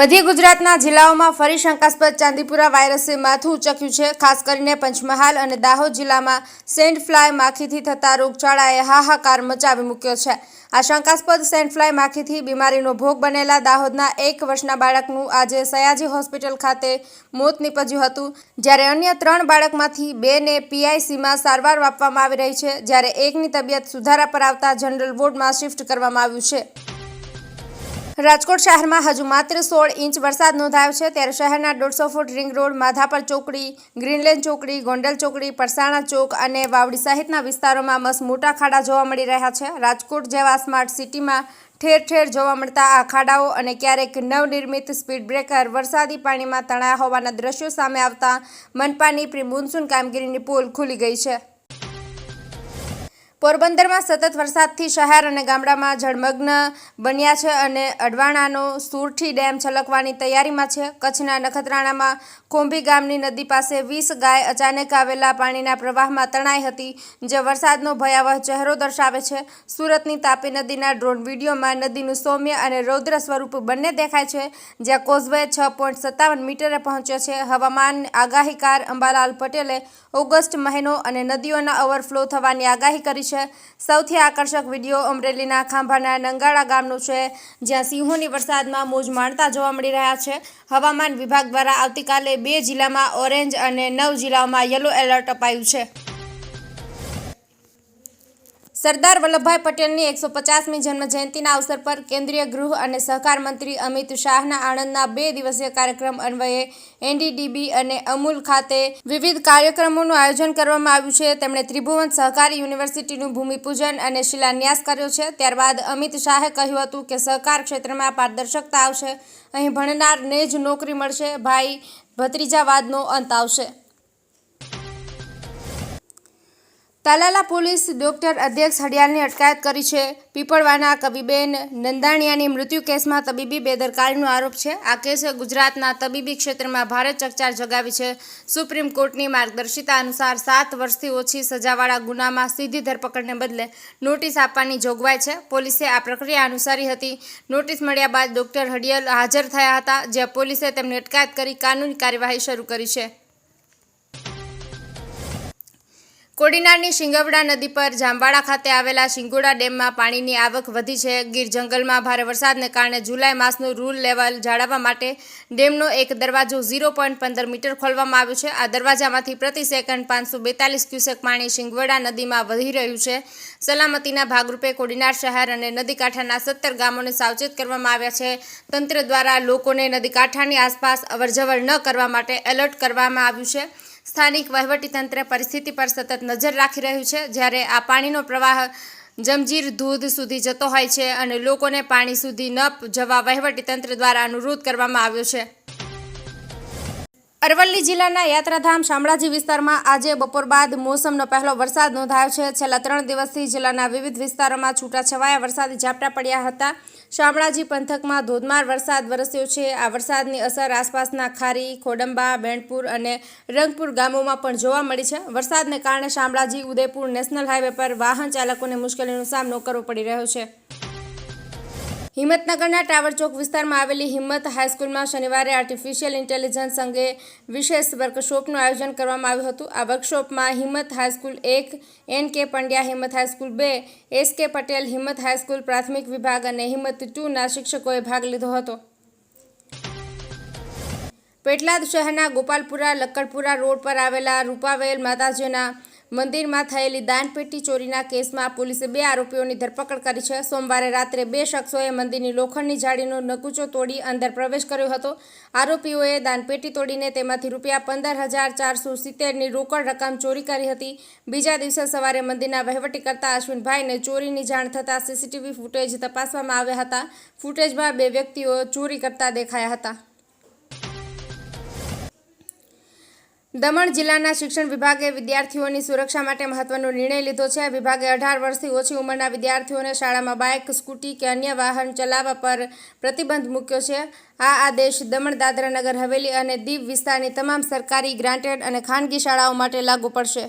મધ્ય ગુજરાતના જિલ્લાઓમાં ફરી શંકાસ્પદ ચાંદીપુરા વાયરસે માથું ઉંચક્યું છે। ખાસ કરીને પંચમહાલ અને દાહોદ જિલ્લામાં સેન્ટ ફ્લાય માખીથી થતા રોગચાળાએ હાહાકાર મચાવી મૂક્યો છે। આ શંકાસ્પદ સેન્ટ ફ્લાય માખીથી બીમારીનો ભોગ બનેલા દાહોદના 1 વર્ષના બાળકનું આજે સયાજી હોસ્પિટલ ખાતે મોત નીપજ્યું હતું, જ્યારે અન્ય 3 બાળકમાંથી 2ને પીઆઈસીમાં સારવાર આપવામાં આવી રહી છે, જ્યારે 1ની તબિયત સુધારા પર આવતા જનરલ વોર્ડમાં શિફ્ટ કરવામાં આવ્યું છે। રાજકોટ શહેરમાં હજુ માત્ર 16 ઇંચ વરસાદ નોંધાયો છે, ત્યારે શહેરના 150 ફૂટ રિંગ રોડ, માધાપર ચોકડી, ગ્રીનલેન્ડ ચોકડી, ગોંડલ ચોકડી, પરસાણા ચોક અને વાવડી સહિતના વિસ્તારોમાં મસમોટા ખાડા જોવા મળી રહ્યા છે। રાજકોટ જેવા સ્માર્ટ સિટીમાં ઠેર ઠેર જોવા મળતા આ ખાડાઓ અને ક્યારેક નવનિર્મિત સ્પીડ બ્રેકર વરસાદી પાણીમાં તણાયા હોવાના દ્રશ્યો સામે આવતા મનપાની પ્રી મોન્સૂન કામગીરીની પોલ ખુલી ગઈ છે। પોરબંદરમાં સતત વરસાદથી શહેર અને ગામડામાં જળમગ્ન બન્યા છે અને અડવાણાનો સુરઠી ડેમ છલકવાની તૈયારીમાં છે। કચ્છના નખત્રાણામાં કોંભી ગામની નદી પાસે 20 ગાય અચાનક આવેલા પાણીના પ્રવાહમાં તણાઈ હતી, જે વરસાદનો ભયાવહ ચહેરો દર્શાવે છે। સુરતની તાપી નદીના ડ્રોન વિડીયોમાં નદીનું સૌમ્ય અને રૌદ્ર સ્વરૂપ બંને દેખાય છે, જ્યાં કોઝવે 6.57 મીટરે પહોંચ્યો છે। હવામાન આગાહીકાર અંબાલાલ પટેલે ઓગસ્ટ મહિનો અને નદીઓના ઓવરફ્લો થવાની આગાહી કરી છે। સૌથી આકર્ષક વિડીયો અમરેલીના ખાંભાના નંગાળા ગામનો છે, જ્યાં સિંહોની વરસાદમાં મોજ માણતા જોવા મળી રહ્યા છે। હવામાન વિભાગ દ્વારા આવતીકાલે 2 જિલ્લામાં ઓરેન્જ અને 9 જિલ્લાઓમાં યલો એલર્ટ અપાયું છે। સરદાર વલ્લભભાઈ પટેલની 150મી જન્મજયંતિના અવસર પર કેન્દ્રીય ગૃહ અને સહકાર મંત્રી અમિત શાહના આણંદના 2 દિવસીય કાર્યક્રમ અન્વયે એનડીડીબી અને અમૂલ ખાતે વિવિધ કાર્યક્રમોનું આયોજન કરવામાં આવ્યું છે। તેમણે ત્રિભુવન સહકારી યુનિવર્સિટીનું ભૂમિપૂજન અને શિલાન્યાસ કર્યો છે। ત્યારબાદ અમિત શાહે કહ્યું હતું કે સહકાર ક્ષેત્રમાં પારદર્શકતા આવશે, અહીં ભણનારને જ નોકરી મળશે, ભાઈ ભત્રીજાવાદનો અંત આવશે। તાલાલા પોલીસ ડોક્ટર અધ્યક્ષ હડિયાલની અટકાયત કરી છે। પીપળવાના કવિબેન નંદાણીયાની મૃત્યુ કેસમાં તબીબી બેદરકારીનો આરોપ છે। આ કેસે ગુજરાતના તબીબી ક્ષેત્રમાં ભારે ચકચાર જગાવી છે। સુપ્રીમ કોર્ટની માર્ગદર્શિકા અનુસાર 7 વર્ષથી ઓછી સજાવાળા ગુનામાં સીધી ધરપકડને બદલે નોટિસ આપવાની જોગવાઈ છે। પોલીસે આ પ્રક્રિયા અનુસરી હતી। નોટિસ મળ્યા બાદ ડોક્ટર હડિયાલ હાજર થયા હતા, જ્યાં પોલીસે તેમની અટકાયત કરી કાનૂની કાર્યવાહી શરૂ કરી છે। કોડીનારની શિંગવડા નદી પર જામવાડા ખાતે આવેલા શિંગોડા ડેમમાં પાણીની આવક વધી છે। ગીર જંગલમાં ભારે વરસાદને કારણે જુલાઈ માસનું રૂલ લેવલ જાળવવા માટે ડેમનો એક દરવાજો 0.15 મીટર ખોલવામાં આવ્યો છે। આ દરવાજામાંથી પ્રતિ સેકન્ડ 542 ક્યુસેક પાણી શિંગવડા નદીમાં વહી રહ્યું છે। સલામતીના ભાગરૂપે કોડીનાર શહેર અને નદીકાંઠાના 17 ગામોને સાવચેત કરવામાં આવ્યા છે। તંત્ર દ્વારા લોકોને નદીકાંઠાની આસપાસ અવરજવર ન કરવા માટે એલર્ટ કરવામાં આવ્યું છે। સ્થાનિક વહીવટીતંત્ર પરિસ્થિતિ પર સતત નજર રાખી રહ્યું છે, જ્યારે આ પાણીનો પ્રવાહ જમજીર ધોધ સુધી જતો હોય છે અને લોકોને પાણી સુધી ન જવા વહીવટીતંત્ર દ્વારા અનુરોધ કરવામાં આવ્યો છે। અરવલ્લી જિલ્લાના યાત્રાધામ શામળાજી વિસ્તારમાં આજે બપોર બાદ મોસમનો પહેલો વરસાદ નોંધાયો છે। છેલ્લા 3 દિવસથી જિલ્લાના વિવિધ વિસ્તારોમાં છૂટાછવાયા વરસાદી ઝાપટા પડ્યા હતા। શામળાજી પંથકમાં ધોધમાર વરસાદ વરસ્યો છે। આ વરસાદની અસર આસપાસના ખારી, ખોડંબા, બેણપુર અને રંગપુર ગામોમાં પણ જોવા મળી છે। વરસાદને કારણે શામળાજી ઉદયપુર નેશનલ હાઈવે પર વાહન ચાલકોને મુશ્કેલીનો સામનો કરવો પડી રહ્યો છે। હિંમતનગરના ટાવર ચોક વિસ્તારમાં આવેલી હિંમત હાઈસ્કૂલમાં શનિવારે આર્ટિફિશિયલ ઇન્ટેલિજન્સ અંગે વિશેષ વર્કશોપનું આયોજન કરવામાં આવ્યું હતું। આ વર્કશોપમાં હિંમત હાઈસ્કૂલ 1, એન.કે. પંડ્યા હિંમત હાઈસ્કૂલ 2, એસ.કે. પટેલ હિંમત હાઈસ્કૂલ પ્રાથમિક વિભાગ અને હિંમત 2ના શિક્ષકોએ ભાગ લીધો હતો। પેટલાદ શહેરના ગોપાલપુરા લક્કડપુરા રોડ પર આવેલા રૂપાવેલ માતાજીના મંદિરમાં થયેલી દાનપેટી ચોરીના કેસમાં પોલીસે 2 આરોપીઓની ધરપકડ કરી છે। સોમવારે રાત્રે 2 શખ્સોએ મંદિરની લોખંડની જાળીનો નકુચો તોડી અંદર પ્રવેશ કર્યો હતો। આરોપીઓએ દાનપેટી તોડીને તેમાંથી ₹15,470ની રોકડ રકમ ચોરી કરી હતી। બીજા દિવસે સવારે મંદિરના વહીવટીકર્તા અશ્વિનભાઈને ચોરીની જાણ થતાં સીસીટીવી ફૂટેજ તપાસવામાં આવ્યા હતા। ફૂટેજમાં 2 વ્યક્તિઓ ચોરી કરતા દેખાયા હતા। દમણ જિલ્લાના શિક્ષણ વિભાગે વિદ્યાર્થીઓની સુરક્ષા માટે મહત્વનો નિર્ણય લીધો છે। વિભાગે 18 વર્ષથી ઓછી ઉંમરના વિદ્યાર્થીઓને શાળામાં બાઇક, સ્કૂટી કે અન્ય વાહન ચલાવવા પર પ્રતિબંધ મૂક્યો છે। આ આદેશ દમણ, દાદરા નગર હવેલી અને દીવ વિસ્તારની તમામ સરકારી, ગ્રાન્ટેડ અને ખાનગી શાળાઓ માટે લાગુ પડશે।